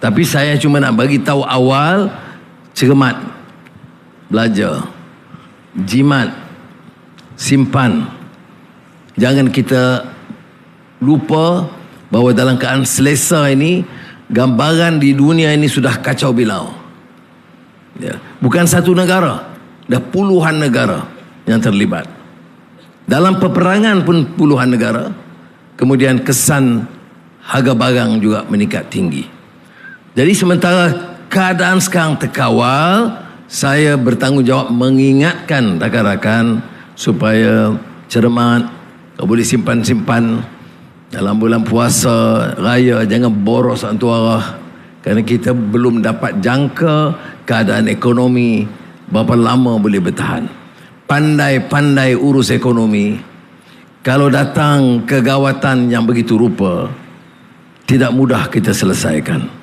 Tapi saya cuma nak bagi tahu awal, cermat, belajar, jimat, simpan. Jangan kita lupa bahawa dalam keadaan selesa ini, gambaran di dunia ini sudah kacau bilau. Ya. Bukan satu negara, dah puluhan negara yang terlibat. Dalam peperangan pun puluhan negara. Kemudian kesan harga barang juga meningkat tinggi. Jadi sementara keadaan sekarang terkawal, saya bertanggungjawab mengingatkan rakan-rakan supaya cermat, boleh simpan-simpan dalam bulan puasa raya, jangan boros antuara, kerana kita belum dapat jangka keadaan ekonomi berapa lama boleh bertahan. Pandai-pandai urus ekonomi. Kalau datang kegawatan yang begitu rupa, tidak mudah kita selesaikan.